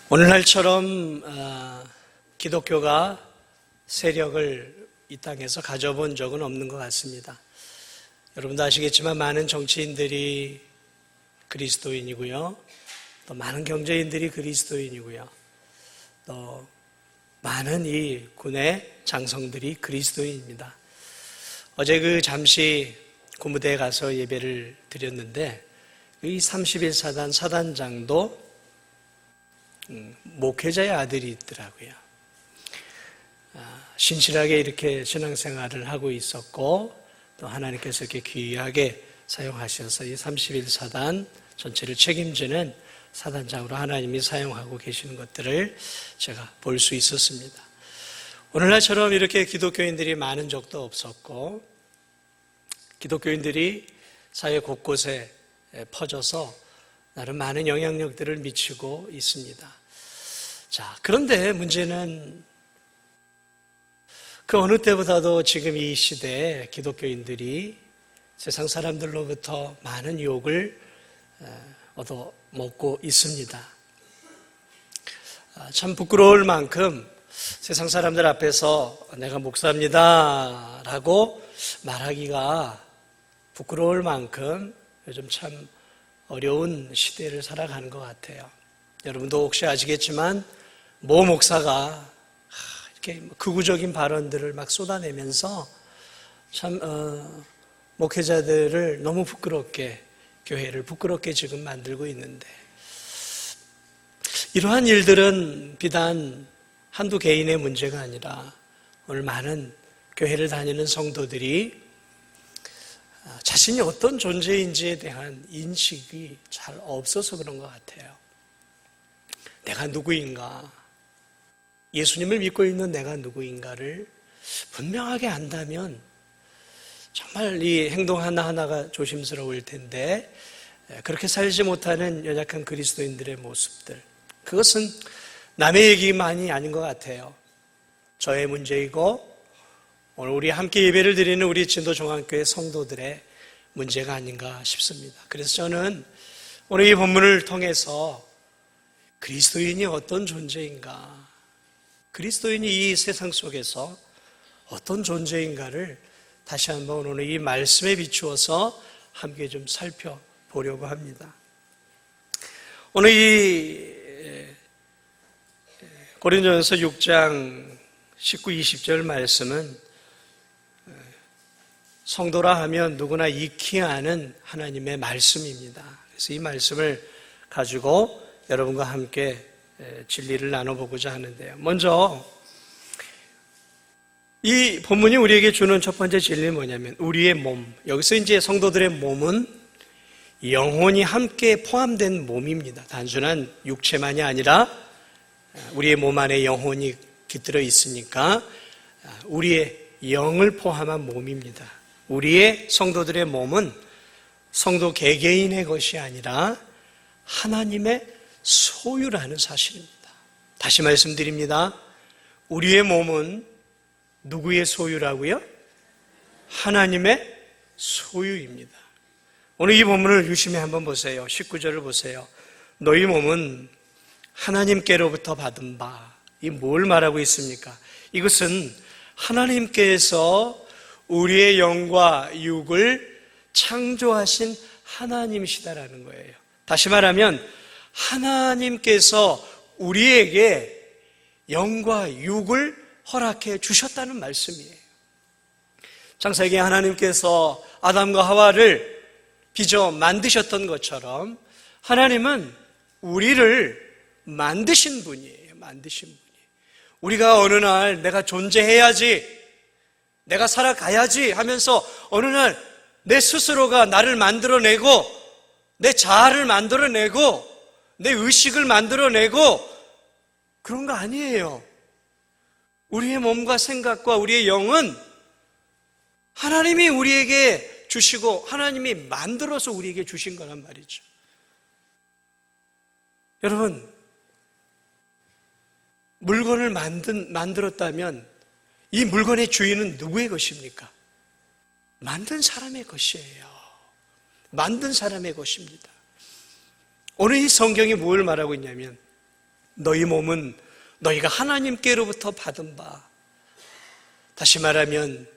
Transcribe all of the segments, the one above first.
오늘날처럼 기독교가 세력을 이 땅에서 가져본 적은 없는 것 같습니다. 여러분도 아시겠지만 많은 정치인들이 그리스도인이고요. 또 많은 경제인들이 그리스도인이고요. 또 많은 이 군의 장성들이 그리스도인입니다. 어제 잠시 군부대에 가서 예배를 드렸는데 이 31사단 사단장도 목회자의 아들이 있더라고요. 신실하게 이렇게 신앙생활을 하고 있었고 또 하나님께서 이렇게 귀하게 사용하셔서 이 31사단 전체를 책임지는 사단장으로 하나님이 사용하고 계시는 것들을 제가 볼 수 있었습니다. 오늘날처럼 이렇게 기독교인들이 많은 적도 없었고 기독교인들이 사회 곳곳에 퍼져서 나름 많은 영향력들을 미치고 있습니다. 자, 그런데 문제는 그 어느 때보다도 지금 이 시대에 기독교인들이 세상 사람들로부터 많은 유혹을 얻어먹고 있습니다. 참 부끄러울 만큼 세상 사람들 앞에서 내가 목사입니다 라고 말하기가 부끄러울 만큼 요즘 참 어려운 시대를 살아가는 것 같아요. 여러분도 혹시 아시겠지만 모 목사가 이렇게 극우적인 발언들을 막 쏟아내면서 참 목회자들을 너무 부끄럽게 교회를 부끄럽게 지금 만들고 있는데 이러한 일들은 비단 한두 개인의 문제가 아니라 오늘 많은 교회를 다니는 성도들이 자신이 어떤 존재인지에 대한 인식이 잘 없어서 그런 것 같아요. 내가 누구인가? 예수님을 믿고 있는 내가 누구인가를 분명하게 안다면 정말 이 행동 하나하나가 조심스러울 텐데 그렇게 살지 못하는 연약한 그리스도인들의 모습들, 그것은 남의 얘기만이 아닌 것 같아요. 저의 문제이고 오늘 우리 함께 예배를 드리는 우리 진도종합교회 성도들의 문제가 아닌가 싶습니다. 그래서 저는 오늘 이 본문을 통해서 그리스도인이 어떤 존재인가, 그리스도인이 이 세상 속에서 어떤 존재인가를 다시 한번 오늘 이 말씀에 비추어서 함께 좀 살펴보려고 합니다. 오늘 이 고린도전서 6장 19, 20절 말씀은 성도라 하면 누구나 익히 아는 하나님의 말씀입니다. 그래서 이 말씀을 가지고 여러분과 함께 진리를 나눠보고자 하는데요. 먼저 이 본문이 우리에게 주는 첫 번째 진리는 뭐냐면 우리의 몸, 여기서 이제 성도들의 몸은 영혼이 함께 포함된 몸입니다. 단순한 육체만이 아니라 우리의 몸 안에 영혼이 깃들어 있으니까 우리의 영을 포함한 몸입니다. 우리의 성도들의 몸은 성도 개개인의 것이 아니라 하나님의 소유라는 사실입니다. 다시 말씀드립니다. 우리의 몸은 누구의 소유라고요? 하나님의 소유입니다. 오늘 이 본문을 유심히 한번 보세요. 19절을 보세요. 너희 몸은 하나님께로부터 받은 바. 이 뭘 말하고 있습니까? 이것은 하나님께서 우리의 영과 육을 창조하신 하나님이시다라는 거예요. 다시 말하면 하나님께서 우리에게 영과 육을 허락해 주셨다는 말씀이에요. 창세기에 하나님께서 아담과 하와를 빚어 만드셨던 것처럼 하나님은 우리를 만드신 분이에요. 만드신 분이에요. 우리가 어느 날 내가 존재해야지, 내가 살아가야지 하면서 어느 날 내 스스로가 나를 만들어내고 내 자아를 만들어내고 내 의식을 만들어내고 그런 거 아니에요. 우리의 몸과 생각과 우리의 영은 하나님이 우리에게 주시고 하나님이 만들어서 우리에게 주신 거란 말이죠. 여러분, 물건을 만들었다면 이 물건의 주인은 누구의 것입니까? 만든 사람의 것이에요. 만든 사람의 것입니다. 오늘 이 성경이 뭘 말하고 있냐면 너희 몸은 너희가 하나님께로부터 받은 바, 다시 말하면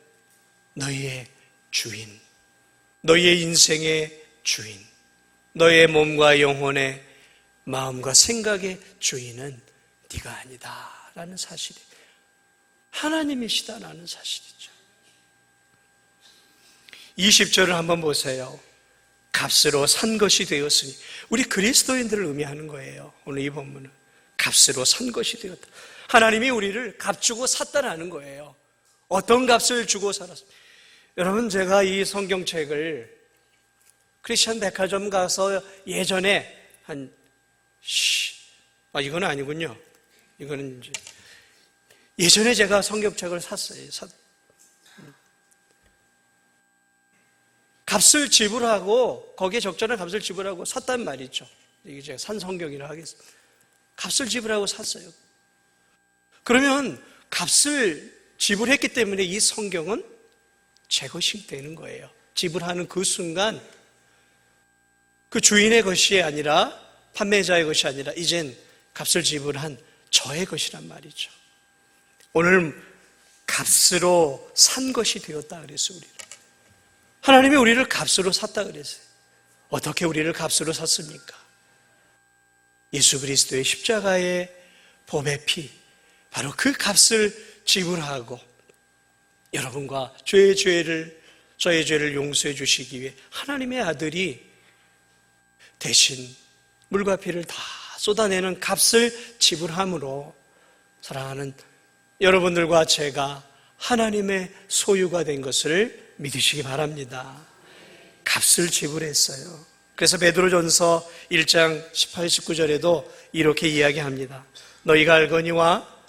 너희의 주인, 너희의 인생의 주인, 너희의 몸과 영혼의 마음과 생각의 주인은 네가 아니다 라는 사실이, 하나님이시다라는 사실이죠. 20절을 한번 보세요. 값으로 산 것이 되었으니, 우리 그리스도인들을 의미하는 거예요. 오늘 이 본문은 값으로 산 것이 되었다. 하나님이 우리를 값주고 샀다라는 거예요. 어떤 값을 주고 살았습니까? 여러분, 제가 이 성경책을 크리스천 백화점 가서 예전에 이건 아니군요. 이거는 이제 예전에 제가 성경책을 샀어요. 값을 지불하고, 거기에 적절한 값을 지불하고 샀단 말이죠. 이게 제가 산 성경이라 하겠습니다. 값을 지불하고 샀어요. 그러면 값을 지불했기 때문에 이 성경은 제 것이 되는 거예요. 지불하는 그 순간 그 주인의 것이 아니라, 판매자의 것이 아니라 이젠 값을 지불한 저의 것이란 말이죠. 오늘 값으로 산 것이 되었다 그랬어요. 우리를. 하나님이 우리를 값으로 샀다 그랬어요. 어떻게 우리를 값으로 샀습니까? 예수 그리스도의 십자가의 보배 피, 바로 그 값을 지불하고 여러분과 저의 죄를 용서해 주시기 위해 하나님의 아들이 대신 물과 피를 다 쏟아내는 값을 지불함으로, 사랑하는 여러분들과 제가 하나님의 소유가 된 것을 믿으시기 바랍니다. 값을 지불했어요. 그래서 베드로전서 1장 18, 19절에도 이렇게 이야기합니다. 너희가 알거니와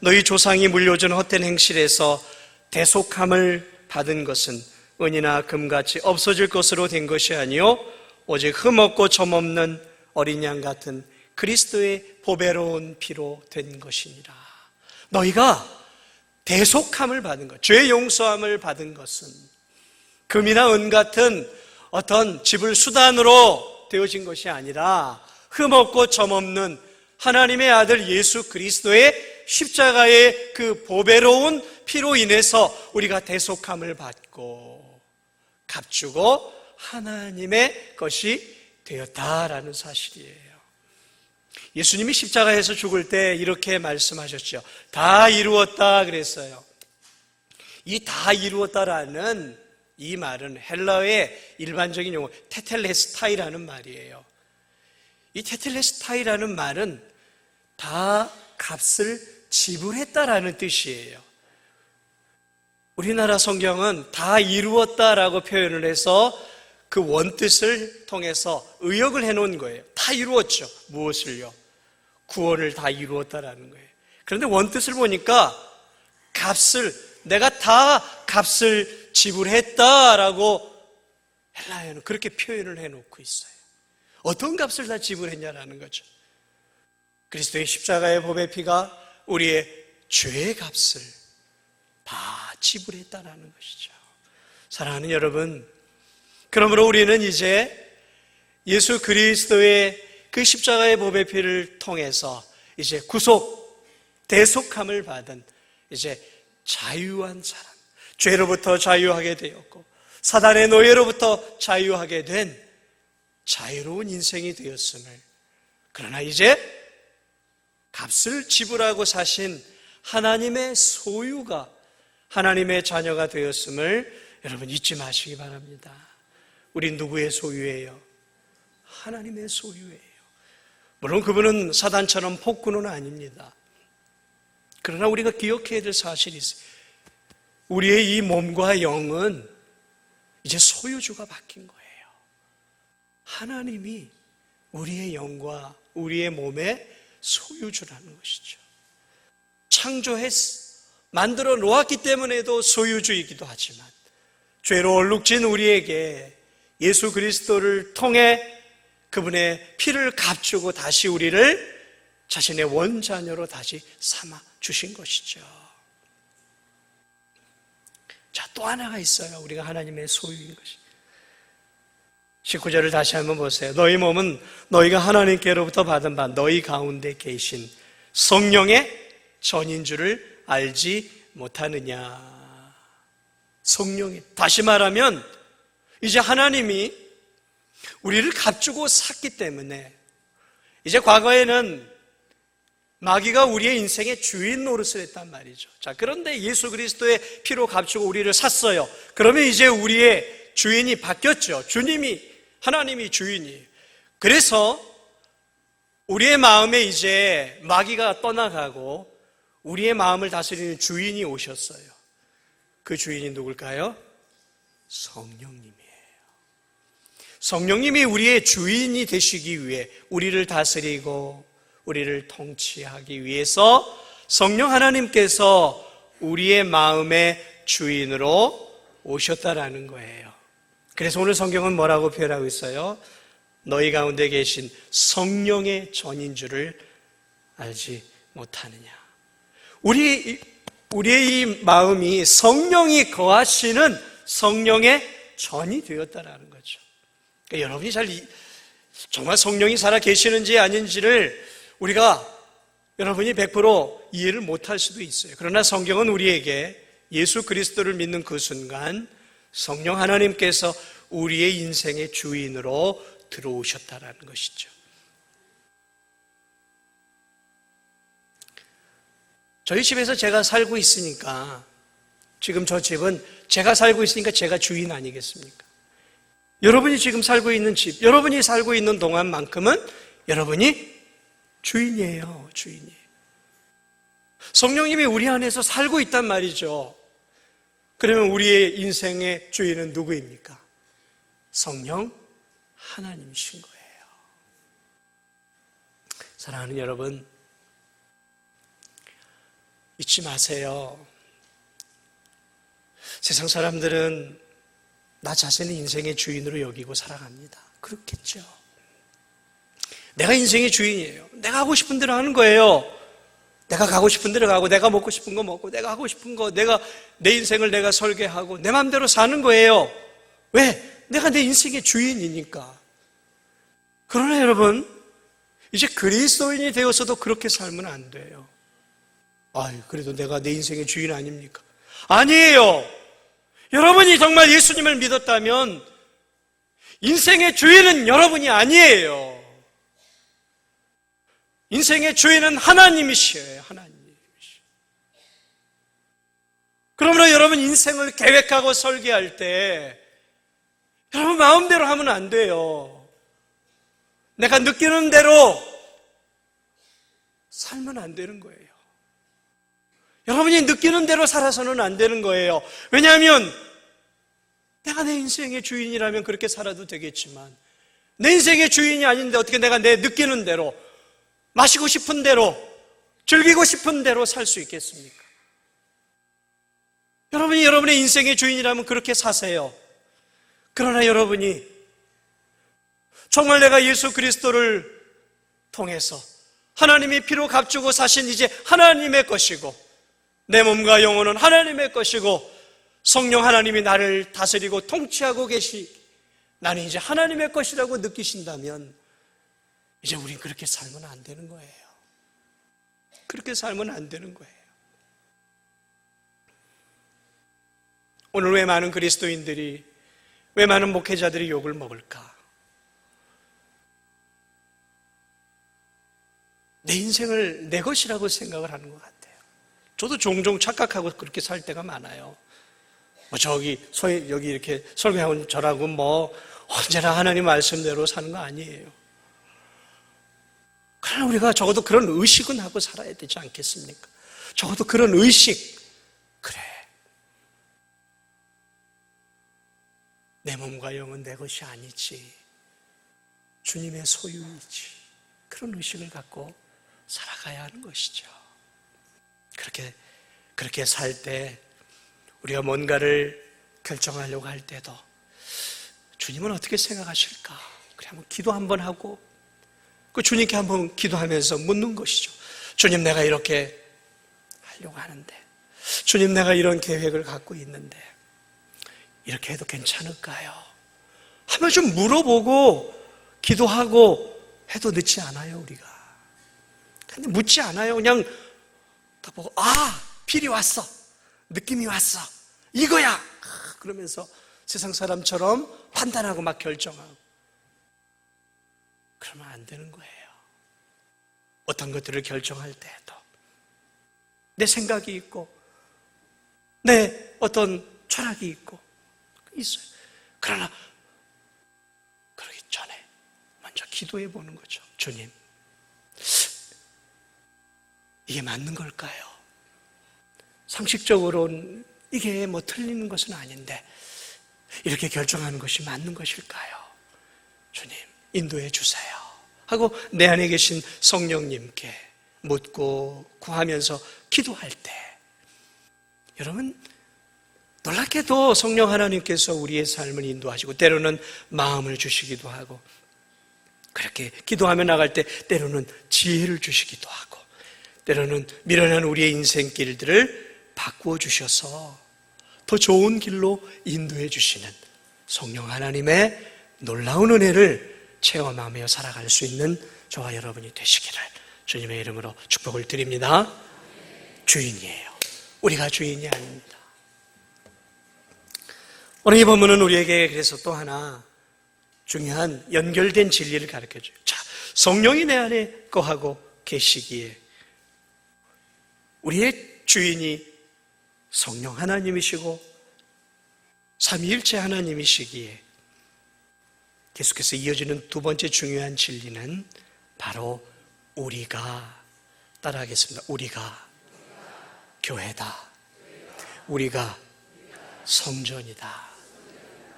너희 조상이 물려준 헛된 행실에서 대속함을 받은 것은 은이나 금같이 없어질 것으로 된 것이 아니요 오직 흠없고 점없는 어린 양 같은 그리스도의 보배로운 피로 된 것이니라. 너희가 대속함을 받은 것, 죄 용서함을 받은 것은 금이나 은 같은 어떤 지불 수단으로 되어진 것이 아니라 흠없고 점없는 하나님의 아들 예수 그리스도의 십자가의 그 보배로운 피로 인해서 우리가 대속함을 받고 값주고 하나님의 것이 되었다라는 사실이에요. 예수님이 십자가에서 죽을 때 이렇게 말씀하셨죠. 다 이루었다 그랬어요. 이 다 이루었다라는 이 말은 헬라어의 일반적인 용어 테텔레스타이라는 말이에요. 이 테텔레스타이라는 말은 다 값을 지불했다라는 뜻이에요. 우리나라 성경은 다 이루었다라고 표현을 해서 그 원뜻을 통해서 의역을 해놓은 거예요. 다 이루었죠. 무엇을요? 구원을 다 이루었다라는 거예요. 그런데 원뜻을 보니까 내가 다 값을 지불했다라고 헬라어는 그렇게 표현을 해놓고 있어요. 어떤 값을 다 지불했냐라는 거죠. 그리스도의 십자가의 보배 피가 우리의 죄의 값을 다 지불했다라는 것이죠. 사랑하는 여러분, 그러므로 우리는 이제 예수 그리스도의 그 십자가의 보배 피를 통해서 이제 대속함을 받은 이제 자유한 사람, 죄로부터 자유하게 되었고 사단의 노예로부터 자유하게 된 자유로운 인생이 되었음을, 그러나 이제 값을 지불하고 사신 하나님의 소유가, 하나님의 자녀가 되었음을 여러분 잊지 마시기 바랍니다. 우리 누구의 소유예요? 하나님의 소유예요. 물론 그분은 사단처럼 폭군은 아닙니다. 그러나 우리가 기억해야 될 사실이 있어요. 우리의 이 몸과 영은 이제 소유주가 바뀐 거예요. 하나님이 우리의 영과 우리의 몸의 소유주라는 것이죠. 만들어 놓았기 때문에도 소유주이기도 하지만 죄로 얼룩진 우리에게 예수 그리스도를 통해 그분의 피를 값주고 다시 우리를 자신의 원자녀로 다시 삼아 주신 것이죠. 자, 또 하나가 있어요. 우리가 하나님의 소유인 것이. 19절을 다시 한번 보세요. 너희 몸은 너희가 하나님께로부터 받은 바 너희 가운데 계신 성령의 전인 줄을 알지 못하느냐. 성령이, 다시 말하면 이제 하나님이 우리를 값주고 샀기 때문에 이제 과거에는 마귀가 우리의 인생의 주인 노릇을 했단 말이죠. 자, 그런데 예수 그리스도의 피로 값주고 우리를 샀어요. 그러면 이제 우리의 주인이 바뀌었죠. 주님이, 하나님이 주인이에요. 그래서 우리의 마음에 이제 마귀가 떠나가고 우리의 마음을 다스리는 주인이 오셨어요. 그 주인이 누굴까요? 성령님이에요. 성령님이 우리의 주인이 되시기 위해 우리를 다스리고 우리를 통치하기 위해서 성령 하나님께서 우리의 마음의 주인으로 오셨다라는 거예요. 그래서 오늘 성경은 뭐라고 표현하고 있어요? 너희 가운데 계신 성령의 전인 줄을 알지 못하느냐. 우리의 이 마음이 성령이 거하시는 성령의 전이 되었다라는 거죠. 그러니까 여러분이 정말 성령이 살아 계시는지 아닌지를 여러분이 100% 이해를 못할 수도 있어요. 그러나 성경은 우리에게 예수 그리스도를 믿는 그 순간 성령 하나님께서 우리의 인생의 주인으로 들어오셨다라는 것이죠. 저희 집에서 제가 살고 있으니까, 지금 저 집은 제가 살고 있으니까 제가 주인 아니겠습니까? 여러분이 지금 살고 있는 집, 여러분이 살고 있는 동안만큼은 여러분이 주인이에요. 주인이에요. 성령님이 우리 안에서 살고 있단 말이죠. 그러면 우리의 인생의 주인은 누구입니까? 성령 하나님이신 거예요. 사랑하는 여러분, 잊지 마세요. 세상 사람들은 나 자신을 인생의 주인으로 여기고 살아갑니다. 그렇겠죠. 내가 인생의 주인이에요. 내가 하고 싶은 대로 하는 거예요. 내가 가고 싶은 대로 가고, 내가 먹고 싶은 거 먹고, 내가 하고 싶은 거, 내 인생을 내가 설계하고 내 마음대로 사는 거예요. 왜? 내가 내 인생의 주인이니까. 그러나 여러분, 이제 그리스도인이 되어서도 그렇게 살면 안 돼요. 그래도 내가 내 인생의 주인 아닙니까? 아니에요. 여러분이 정말 예수님을 믿었다면 인생의 주인은 여러분이 아니에요. 인생의 주인은 하나님이시에요. 하나님이시에요. 그러므로 여러분 인생을 계획하고 설계할 때 여러분 마음대로 하면 안 돼요. 내가 느끼는 대로 살면 안 되는 거예요. 여러분이 느끼는 대로 살아서는 안 되는 거예요. 왜냐하면 내가 내 인생의 주인이라면 그렇게 살아도 되겠지만 내 인생의 주인이 아닌데 어떻게 내가 내 느끼는 대로, 마시고 싶은 대로, 즐기고 싶은 대로 살 수 있겠습니까? 여러분이 여러분의 인생의 주인이라면 그렇게 사세요. 그러나 여러분이 정말 내가 예수 그리스도를 통해서 하나님이 피로 값주고 사신 이제 하나님의 것이고 내 몸과 영혼은 하나님의 것이고 성령 하나님이 나를 다스리고 통치하고 나는 이제 하나님의 것이라고 느끼신다면 이제 우린 그렇게 살면 안 되는 거예요. 그렇게 살면 안 되는 거예요. 오늘 왜 많은 그리스도인들이, 왜 많은 목회자들이 욕을 먹을까? 내 인생을 내 것이라고 생각을 하는 것 같아요. 저도 종종 착각하고 그렇게 살 때가 많아요. 여기 이렇게 설교하고 저라고 언제나 하나님 말씀대로 사는 거 아니에요. 그러나 우리가 적어도 그런 의식은 하고 살아야 되지 않겠습니까? 적어도 그런 의식, 그래, 내 몸과 영은 내 것이 아니지, 주님의 소유이지, 그런 의식을 갖고 살아가야 하는 것이죠. 그렇게 살 때 우리가 뭔가를 결정하려고 할 때도 주님은 어떻게 생각하실까? 그래, 한번 기도 한번 하고 그 주님께 한번 기도하면서 묻는 것이죠. 주님, 내가 이렇게 하려고 하는데, 주님, 내가 이런 계획을 갖고 있는데 이렇게 해도 괜찮을까요? 한번 좀 물어보고 기도하고 해도 늦지 않아요, 우리가. 근데 묻지 않아요. 그냥 다 보고, 필이 왔어. 느낌이 왔어. 이거야. 그러면서 세상 사람처럼 판단하고 막 결정하고. 그러면 안 되는 거예요. 어떤 것들을 결정할 때에도 내 생각이 있고 내 어떤 철학이 있고 있어요. 그러나 그러기 전에 먼저 기도해 보는 거죠. 주님, 이게 맞는 걸까요? 상식적으로는 이게 뭐 틀리는 것은 아닌데 이렇게 결정하는 것이 맞는 것일까요? 주님, 인도해 주세요 하고 내 안에 계신 성령님께 묻고 구하면서 기도할 때, 여러분, 놀랍게도 성령 하나님께서 우리의 삶을 인도하시고 때로는 마음을 주시기도 하고, 그렇게 기도하며 나갈 때 때로는 지혜를 주시기도 하고, 때로는 미련한 우리의 인생길들을 바꾸어 주셔서 더 좋은 길로 인도해 주시는 성령 하나님의 놀라운 은혜를 체험하며 살아갈 수 있는 저와 여러분이 되시기를 주님의 이름으로 축복을 드립니다. 주인이에요. 우리가 주인이 아닙니다. 오늘 이 본문은 우리에게 그래서 또 하나 중요한 연결된 진리를 가르쳐줘요. 자, 성령이 내 안에 거하고 계시기에 우리의 주인이 성령 하나님이시고 삼위일체 하나님이시기에 계속해서 이어지는 두 번째 중요한 진리는 바로 우리가, 따라하겠습니다. 우리가 교회다. 우리가 성전이다.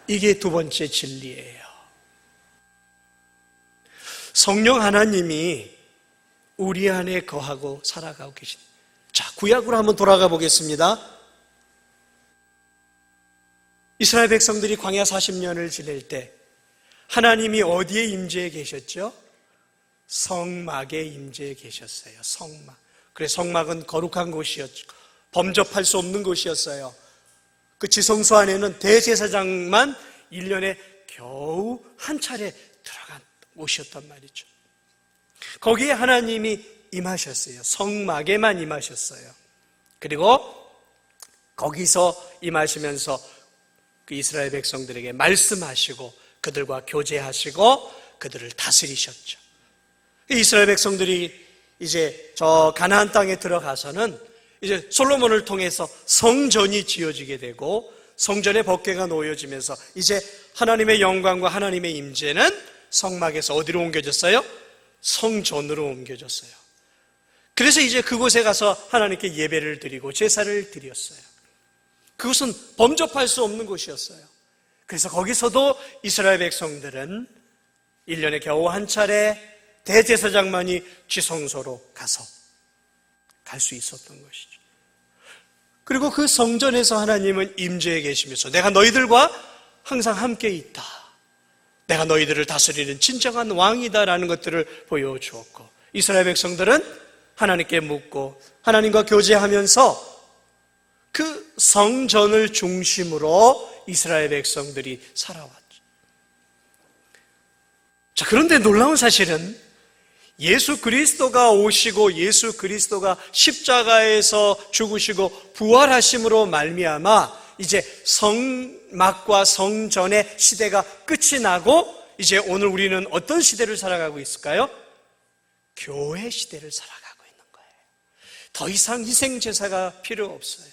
이게 두 번째 진리예요. 성령 하나님이 우리 안에 거하고 살아가고 계신. 자, 구약으로 한번 돌아가 보겠습니다. 이스라엘 백성들이 광야 40년을 지낼 때 하나님이 어디에 임재해 계셨죠? 성막에 임재해 계셨어요. 성막. 그래서 성막은 거룩한 곳이었죠. 범접할 수 없는 곳이었어요. 그 지성소 안에는 대제사장만 1년에 겨우 한 차례 들어간 곳이었단 말이죠. 거기에 하나님이 임하셨어요. 성막에만 임하셨어요. 그리고 거기서 임하시면서 그 이스라엘 백성들에게 말씀하시고 그들과 교제하시고 그들을 다스리셨죠. 이스라엘 백성들이 이제 저 가나안 땅에 들어가서는 이제 솔로몬을 통해서 성전이 지어지게 되고 성전의 법궤가 놓여지면서 이제 하나님의 영광과 하나님의 임재는 성막에서 어디로 옮겨졌어요? 성전으로 옮겨졌어요. 그래서 이제 그곳에 가서 하나님께 예배를 드리고 제사를 드렸어요. 그것은 범접할 수 없는 곳이었어요. 그래서 거기서도 이스라엘 백성들은 1년에 겨우 한 차례 대제사장만이 지성소로 가서 갈 수 있었던 것이죠. 그리고 그 성전에서 하나님은 임재해 계시면서 내가 너희들과 항상 함께 있다. 내가 너희들을 다스리는 진정한 왕이다라는 것들을 보여주었고, 이스라엘 백성들은 하나님께 묻고 하나님과 교제하면서 그 성전을 중심으로 이스라엘 백성들이 살아왔죠. 자, 그런데 놀라운 사실은 예수 그리스도가 오시고 예수 그리스도가 십자가에서 죽으시고 부활하심으로 말미암아 이제 성막과 성전의 시대가 끝이 나고 이제 오늘 우리는 어떤 시대를 살아가고 있을까요? 교회 시대를 살아가고 있는 거예요. 더 이상 희생제사가 필요 없어요.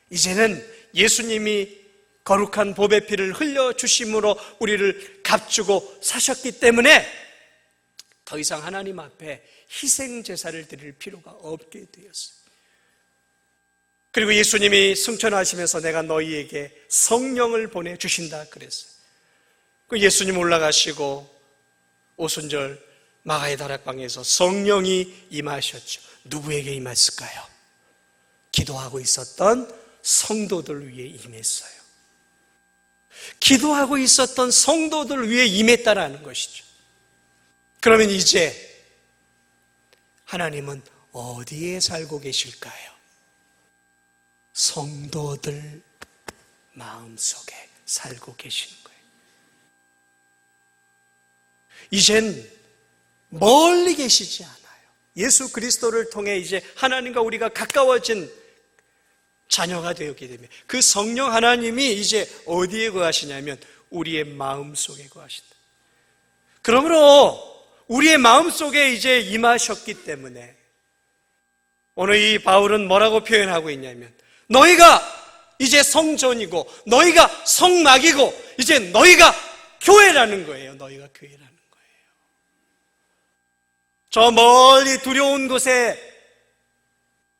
이제는 예수님이 거룩한 보배 피를 흘려주심으로 우리를 값주고 사셨기 때문에 더 이상 하나님 앞에 희생제사를 드릴 필요가 없게 되었어요. 그리고 예수님이 승천하시면서 내가 너희에게 성령을 보내주신다 그랬어요. 그 예수님 올라가시고 오순절 마가의 다락방에서 성령이 임하셨죠. 누구에게 임했을까요? 기도하고 있었던 성도들 위해 임했어요. 기도하고 있었던 성도들 위해 임했다라는 것이죠. 그러면 이제 하나님은 어디에 살고 계실까요? 성도들 마음속에 살고 계시는 거예요. 이젠 멀리 계시지 않아요. 예수 그리스도를 통해 이제 하나님과 우리가 가까워진 자녀가 되었기 때문에 그 성령 하나님이 이제 어디에 거하시냐면 우리의 마음속에 거하신다. 그러므로 우리의 마음속에 이제 임하셨기 때문에 오늘 이 바울은 뭐라고 표현하고 있냐면 너희가 이제 성전이고 너희가 성막이고 이제 너희가 교회라는 거예요. 너희가 교회라는 거예요. 저 멀리 두려운 곳에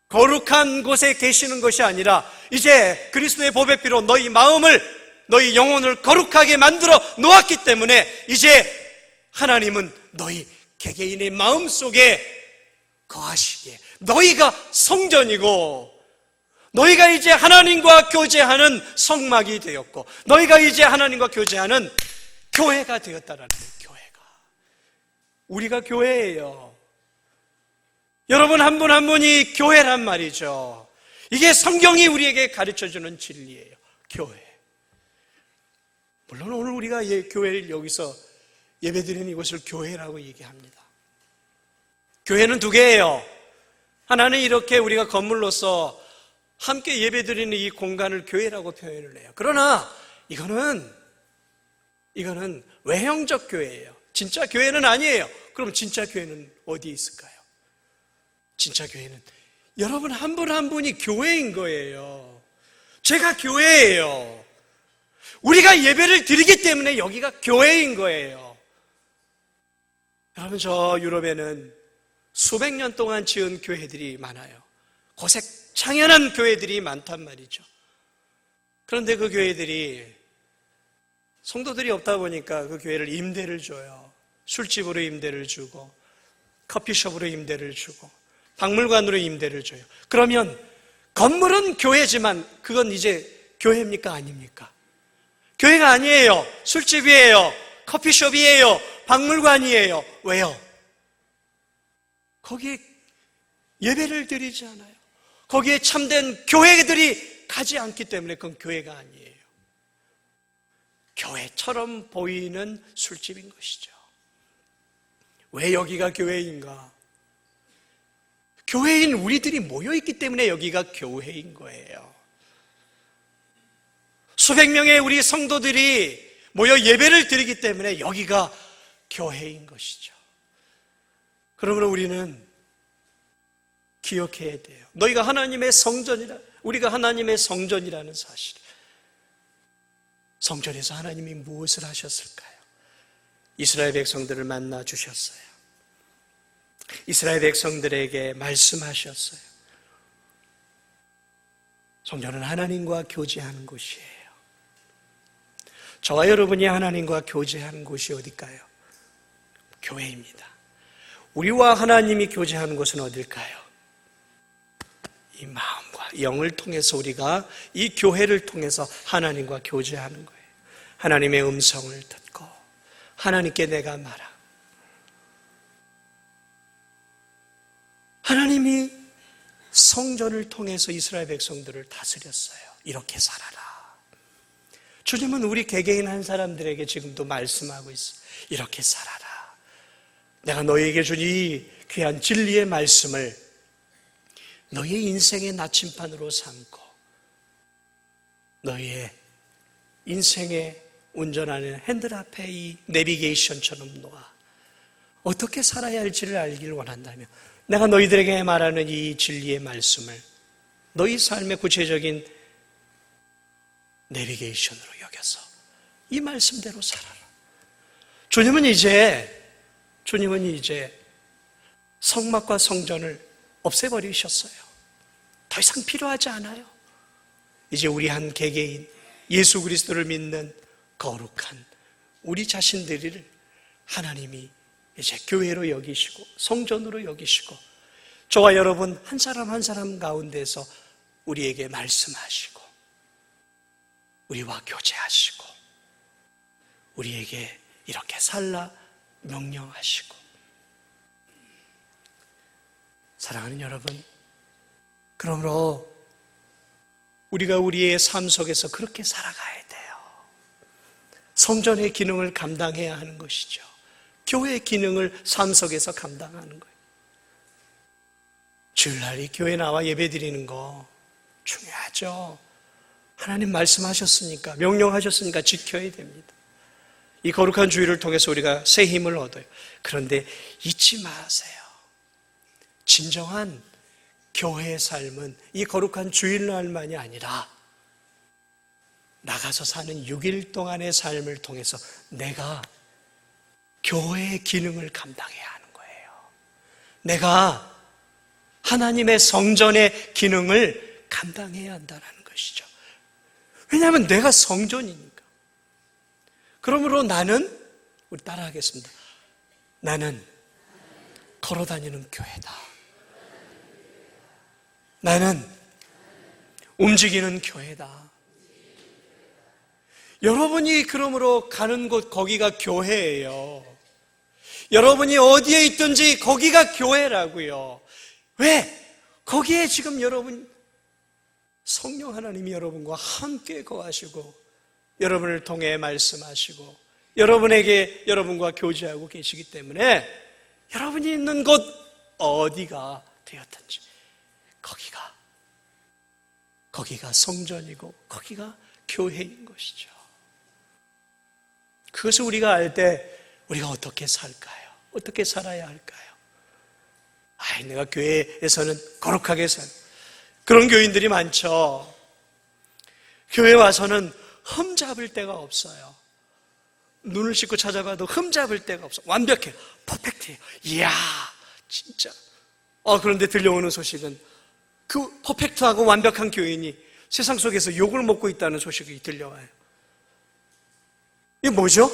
거룩한 곳에 계시는 것이 아니라 이제 그리스도의 보배 피로 너희 마음을 너희 영혼을 거룩하게 만들어 놓았기 때문에 이제 하나님은 너희 개개인의 마음속에 거하시기에 너희가 성전이고 너희가 이제 하나님과 교제하는 성막이 되었고 너희가 이제 하나님과 교제하는 교회가 되었다라는 거예요. 교회가 우리가 교회예요. 여러분 한 분 한 분이 교회란 말이죠. 이게 성경이 우리에게 가르쳐주는 진리예요. 교회. 물론 오늘 우리가 교회를 여기서 예배드리는 이곳을 교회라고 얘기합니다. 교회는 두 개예요. 하나는 이렇게 우리가 건물로서 함께 예배드리는 이 공간을 교회라고 표현을 해요. 그러나 이거는 외형적 교회예요. 진짜 교회는 아니에요. 그럼 진짜 교회는 어디 있을까요? 진짜 교회는 여러분 한 분 한 분이 교회인 거예요. 제가 교회예요. 우리가 예배를 드리기 때문에 여기가 교회인 거예요. 여러분 저 유럽에는 수백 년 동안 지은 교회들이 많아요. 고색 창연한 교회들이 많단 말이죠. 그런데 그 교회들이 성도들이 없다 보니까 그 교회를 임대를 줘요. 술집으로 임대를 주고 커피숍으로 임대를 주고 박물관으로 임대를 줘요. 그러면 건물은 교회지만 그건 이제 교회입니까? 아닙니까? 교회가 아니에요. 술집이에요. 커피숍이에요. 박물관이에요. 왜요? 거기에 예배를 드리지 않아요. 거기에 참된 교회들이 가지 않기 때문에 그건 교회가 아니에요. 교회처럼 보이는 술집인 것이죠. 왜 여기가 교회인가? 교회인 우리들이 모여있기 때문에 여기가 교회인 거예요. 수백 명의 우리 성도들이 모여 예배를 드리기 때문에 여기가 교회인 것이죠. 그러므로 우리는 기억해야 돼요. 너희가 하나님의 성전이라, 우리가 하나님의 성전이라는 사실. 성전에서 하나님이 무엇을 하셨을까요? 이스라엘 백성들을 만나 주셨어요. 이스라엘 백성들에게 말씀하셨어요. 성전은 하나님과 교제하는 곳이에요. 저와 여러분이 하나님과 교제하는 곳이 어딜까요? 교회입니다. 우리와 하나님이 교제하는 곳은 어딜까요? 이 마음과 영을 통해서 우리가 이 교회를 통해서 하나님과 교제하는 거예요. 하나님의 음성을 듣고 하나님께 내가 말하. 하나님이 성전을 통해서 이스라엘 백성들을 다스렸어요. 이렇게 살아라. 주님은 우리 개개인 한 사람들에게 지금도 말씀하고 있어요. 이렇게 살아라. 내가 너희에게 준 이 귀한 진리의 말씀을 너희의 인생의 나침반으로 삼고 너희의 인생의 운전하는 핸들 앞에 이 내비게이션처럼 놓아 어떻게 살아야 할지를 알기를 원한다면 내가 너희들에게 말하는 이 진리의 말씀을 너희 삶의 구체적인 내비게이션으로 여겨서 이 말씀대로 살아라. 주님은 이제 성막과 성전을 없애버리셨어요. 더 이상 필요하지 않아요. 이제 우리 한 개개인 예수 그리스도를 믿는 거룩한 우리 자신들을 하나님이 이제 교회로 여기시고 성전으로 여기시고 저와 여러분 한 사람 한 사람 가운데서 우리에게 말씀하시고 우리와 교제하시고 우리에게 이렇게 살라 명령하시고. 사랑하는 여러분, 그러므로 우리가 우리의 삶 속에서 그렇게 살아가야 돼요. 성전의 기능을 감당해야 하는 것이죠. 교회의 기능을 삶 속에서 감당하는 거예요. 주일날이 교회 나와 예배 드리는 거 중요하죠. 하나님 말씀하셨으니까, 명령하셨으니까 지켜야 됩니다. 이 거룩한 주일을 통해서 우리가 새 힘을 얻어요. 그런데 잊지 마세요. 진정한 교회의 삶은 이 거룩한 주일날만이 아니라 나가서 사는 6일 동안의 삶을 통해서 내가 교회의 기능을 감당해야 하는 거예요. 내가 하나님의 성전의 기능을 감당해야 한다는 것이죠. 왜냐하면 내가 성전이니까. 그러므로 나는, 우리 따라하겠습니다. 나는 걸어다니는 교회다. 나는 움직이는 교회다. 여러분이 그러므로 가는 곳, 거기가 교회예요. 여러분이 어디에 있든지 거기가 교회라고요. 왜? 거기에 지금 여러분, 성령 하나님이 여러분과 함께 거하시고 여러분을 통해 말씀하시고 여러분과 교제하고 계시기 때문에 여러분이 있는 곳 어디가 되었든지 거기가 성전이고 거기가 교회인 것이죠. 그것을 우리가 알 때 우리가 어떻게 살까요? 어떻게 살아야 할까요? 내가 교회에서는 거룩하게 그런 교인들이 많죠. 교회 와서는 흠 잡을 데가 없어요. 눈을 씻고 찾아봐도 흠 잡을 데가 없어. 완벽해. 퍼펙트해요. 이야, 진짜. 그런데 들려오는 소식은 그 퍼펙트하고 완벽한 교인이 세상 속에서 욕을 먹고 있다는 소식이 들려와요. 이게 뭐죠?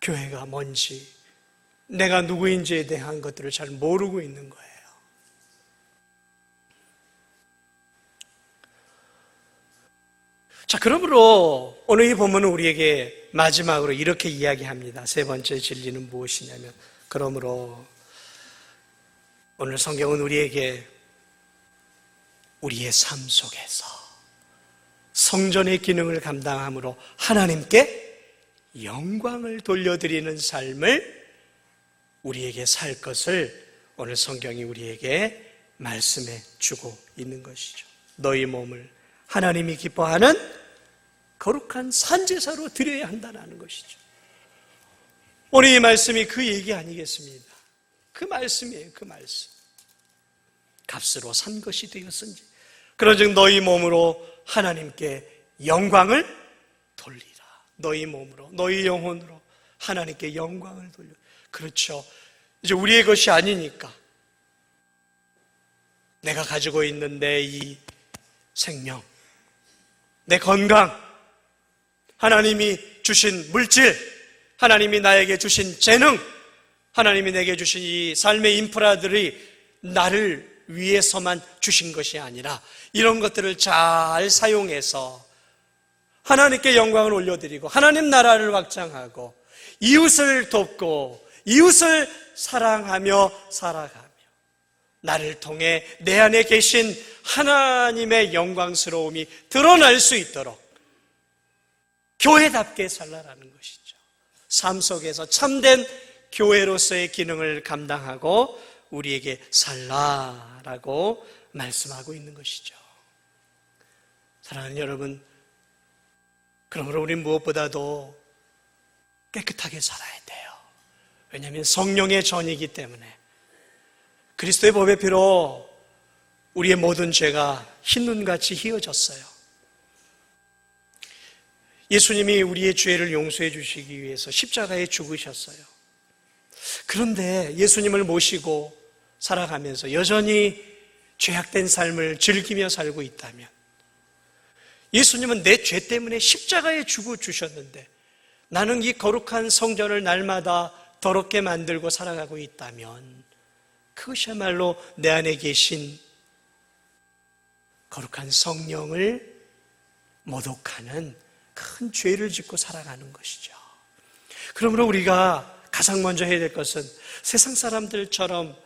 교회가 뭔지, 내가 누구인지에 대한 것들을 잘 모르고 있는 거예요. 자, 그러므로 오늘 이 본문은 우리에게 마지막으로 이렇게 이야기합니다. 세 번째 진리는 무엇이냐면, 그러므로 오늘 성경은 우리에게 우리의 삶 속에서 성전의 기능을 감당함으로 하나님께 영광을 돌려드리는 삶을 우리에게 살 것을 오늘 성경이 우리에게 말씀해 주고 있는 것이죠. 너희 몸을 하나님이 기뻐하는 거룩한 산제사로 드려야 한다는 것이죠. 오늘 이 말씀이 그 얘기 아니겠습니다. 그 말씀이에요. 그 말씀. 값으로 산 것이 되었은지 그러즉 너희 몸으로 하나님께 영광을 돌리라. 너희 몸으로, 너희 영혼으로 하나님께 영광을 돌려. 그렇죠. 이제 우리의 것이 아니니까 내가 가지고 있는 내 이 생명, 내 건강, 하나님이 주신 물질, 하나님이 나에게 주신 재능, 하나님이 내게 주신 이 삶의 인프라들이 나를 위해서만 주신 것이 아니라 이런 것들을 잘 사용해서 하나님께 영광을 올려드리고 하나님 나라를 확장하고 이웃을 돕고 이웃을 사랑하며 살아가며 나를 통해 내 안에 계신 하나님의 영광스러움이 드러날 수 있도록 교회답게 살라라는 것이죠. 삶 속에서 참된 교회로서의 기능을 감당하고 우리에게 살라라고 말씀하고 있는 것이죠. 사랑하는 여러분, 그러므로 우리는 무엇보다도 깨끗하게 살아야 돼요. 왜냐하면 성령의 전이기 때문에 그리스도의 법의 피로 우리의 모든 죄가 흰눈같이 희어졌어요. 예수님이 우리의 죄를 용서해 주시기 위해서 십자가에 죽으셨어요. 그런데 예수님을 모시고 살아가면서 여전히 죄악된 삶을 즐기며 살고 있다면 예수님은 내 죄 때문에 십자가에 죽어 주셨는데 나는 이 거룩한 성전을 날마다 더럽게 만들고 살아가고 있다면 그것이야말로 내 안에 계신 거룩한 성령을 모독하는 큰 죄를 짓고 살아가는 것이죠. 그러므로 우리가 가장 먼저 해야 될 것은 세상 사람들처럼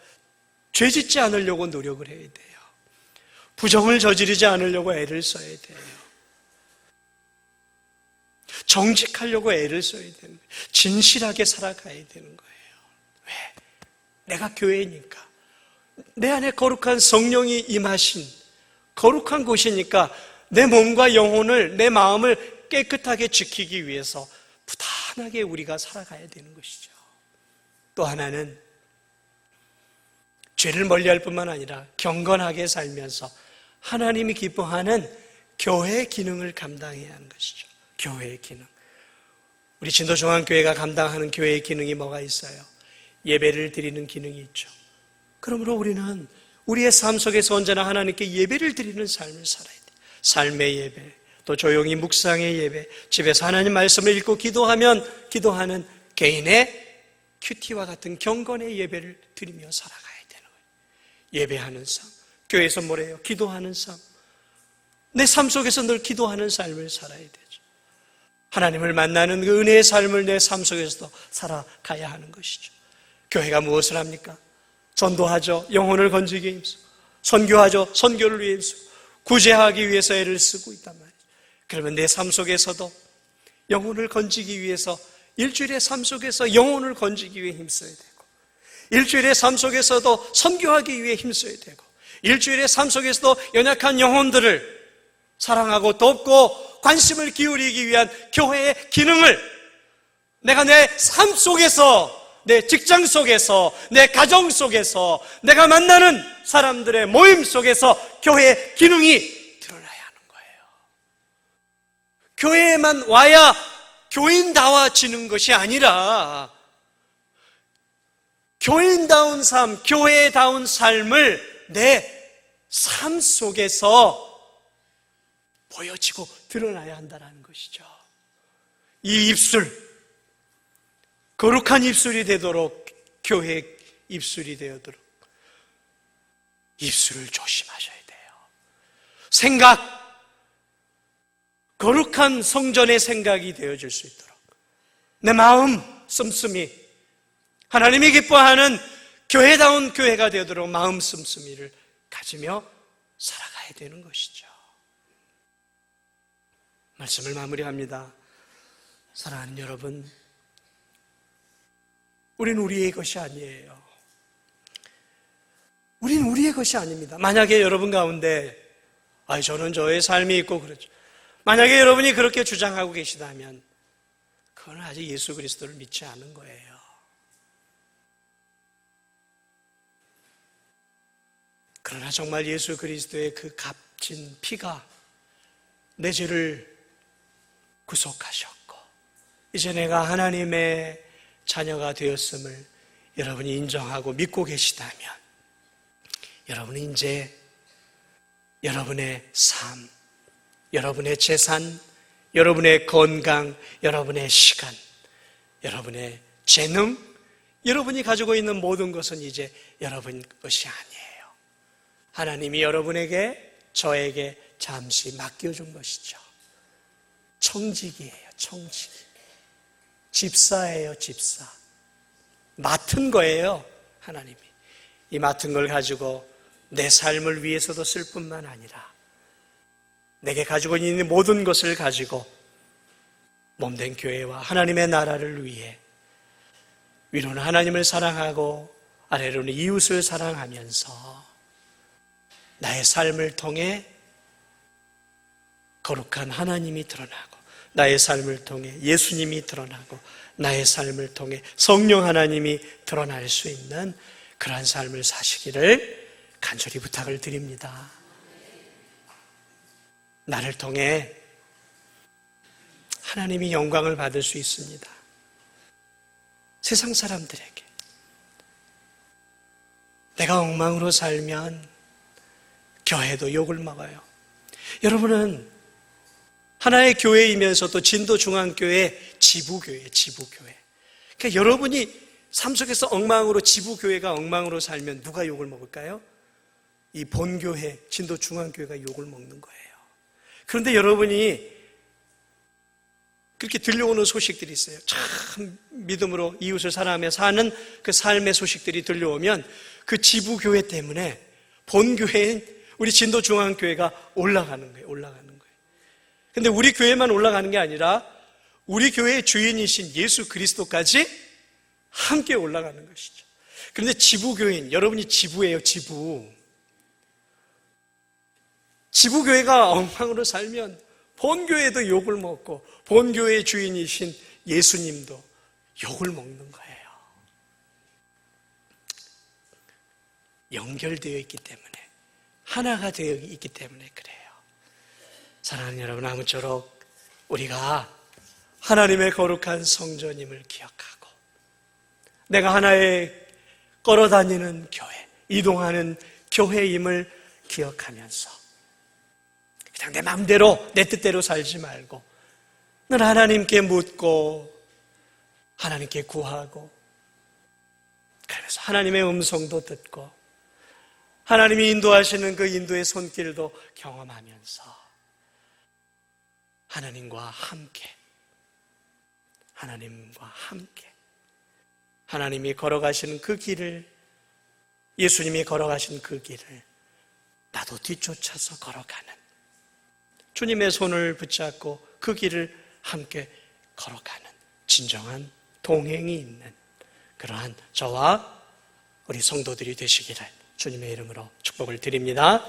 죄 짓지 않으려고 노력을 해야 돼요. 부정을 저지르지 않으려고 애를 써야 돼요. 정직하려고 애를 써야 되는 거예요. 진실하게 살아가야 되는 거예요. 왜? 내가 교회니까. 내 안에 거룩한 성령이 임하신 거룩한 곳이니까 내 몸과 영혼을, 내 마음을 깨끗하게 지키기 위해서 부단하게 우리가 살아가야 되는 것이죠. 또 하나는 죄를 멀리할 뿐만 아니라 경건하게 살면서 하나님이 기뻐하는 교회의 기능을 감당해야 하는 것이죠. 교회의 기능. 우리 진도중앙교회가 감당하는 교회의 기능이 뭐가 있어요? 예배를 드리는 기능이 있죠. 그러므로 우리는 우리의 삶 속에서 언제나 하나님께 예배를 드리는 삶을 살아야 돼요. 삶의 예배, 또 조용히 묵상의 예배, 집에서 하나님 말씀을 읽고 기도하면 기도하는 개인의 큐티와 같은 경건의 예배를 드리며 살아가야 되는 거예요. 예배하는 삶, 교회에서 뭐래요? 기도하는 삶. 내 삶 속에서 늘 기도하는 삶을 살아야 되죠. 하나님을 만나는 그 은혜의 삶을 내 삶 속에서도 살아가야 하는 것이죠. 교회가 무엇을 합니까? 전도하죠. 영혼을 건지기 힘쓰고, 선교하죠. 선교를 위해 힘쓰고, 구제하기 위해서 애를 쓰고 있단 말이죠. 그러면 내 삶 속에서도 영혼을 건지기 위해서 일주일의 삶 속에서 영혼을 건지기 위해 힘써야 되고, 일주일의 삶 속에서도 선교하기 위해 힘써야 되고, 일주일의 삶 속에서도 연약한 영혼들을 사랑하고 돕고 관심을 기울이기 위한 교회의 기능을 내가 내 삶 속에서, 내 직장 속에서, 내 가정 속에서, 내가 만나는 사람들의 모임 속에서 교회의 기능이 드러나야 하는 거예요. 교회에만 와야 교인다워지는 것이 아니라 교인다운 삶, 교회다운 삶을 내 삶 속에서 보여지고 드러나야 한다는 것이죠. 이 입술, 거룩한 입술이 되도록, 교회 입술이 되도록 입술을 조심하셔야 돼요. 생각, 거룩한 성전의 생각이 되어질 수 있도록 내 마음 씀씀이 하나님이 기뻐하는 교회다운 교회가 되도록 마음 씀씀이를 가지며 살아가야 되는 것이죠. 말씀을 마무리합니다. 사랑하는 여러분, 우린 우리의 것이 아니에요. 우린 우리의 것이 아닙니다. 만약에 여러분 가운데 저는 저의 삶이 있고 그렇죠. 만약에 여러분이 그렇게 주장하고 계시다면 그건 아직 예수 그리스도를 믿지 않은 거예요. 그러나 정말 예수 그리스도의 그 값진 피가 내 죄를 구속하셨고 이제 내가 하나님의 자녀가 되었음을 여러분이 인정하고 믿고 계시다면 여러분은 이제 여러분의 삶, 여러분의 재산, 여러분의 건강, 여러분의 시간, 여러분의 재능, 여러분이 가지고 있는 모든 것은 이제 여러분 것이 아니에요. 하나님이 여러분에게, 저에게 잠시 맡겨준 것이죠. 청지기예요, 청지기. 집사예요, 집사. 맡은 거예요, 하나님이. 이 맡은 걸 가지고 내 삶을 위해서도 쓸 뿐만 아니라 내게 가지고 있는 모든 것을 가지고 몸된 교회와 하나님의 나라를 위해 위로는 하나님을 사랑하고 아래로는 이웃을 사랑하면서 나의 삶을 통해 거룩한 하나님이 드러나고 나의 삶을 통해 예수님이 드러나고 나의 삶을 통해 성령 하나님이 드러날 수 있는 그러한 삶을 사시기를 간절히 부탁을 드립니다. 나를 통해 하나님이 영광을 받을 수 있습니다. 세상 사람들에게 내가 엉망으로 살면 교회도 욕을 먹어요. 여러분은 하나의 교회이면서도 진도중앙교회 지부교회, 지부교회. 그러니까 여러분이 삶 속에서 엉망으로, 지부교회가 엉망으로 살면 누가 욕을 먹을까요? 이 본교회, 진도중앙교회가 욕을 먹는 거예요. 그런데 여러분이 그렇게 들려오는 소식들이 있어요. 참 믿음으로 이웃을 사랑하며 사는 그 삶의 소식들이 들려오면 그 지부교회 때문에 본교회인 우리 진도중앙교회가 올라가는 거예요. 올라가는 거예요. 근데 우리 교회만 올라가는 게 아니라 우리 교회의 주인이신 예수 그리스도까지 함께 올라가는 것이죠. 그런데 지부교인, 여러분이 지부예요, 지부. 지부교회가 엉망으로 살면 본교회도 욕을 먹고 본교회의 주인이신 예수님도 욕을 먹는 거예요. 연결되어 있기 때문에, 하나가 되어 있기 때문에 그래요. 사랑하는 여러분, 아무쪼록 우리가 하나님의 거룩한 성전임을 기억하고 내가 하나의 걸어다니는 교회, 이동하는 교회임을 기억하면서 그냥 내 마음대로 내 뜻대로 살지 말고 늘 하나님께 묻고 하나님께 구하고, 그래서 하나님의 음성도 듣고 하나님이 인도하시는 그 인도의 손길도 경험하면서 하나님과 함께 하나님이 걸어가시는 그 길을, 예수님이 걸어가신 그 길을 나도 뒤쫓아서 걸어가는, 주님의 손을 붙잡고 그 길을 함께 걸어가는 진정한 동행이 있는 그러한 저와 우리 성도들이 되시기를 주님의 이름으로 축복을 드립니다.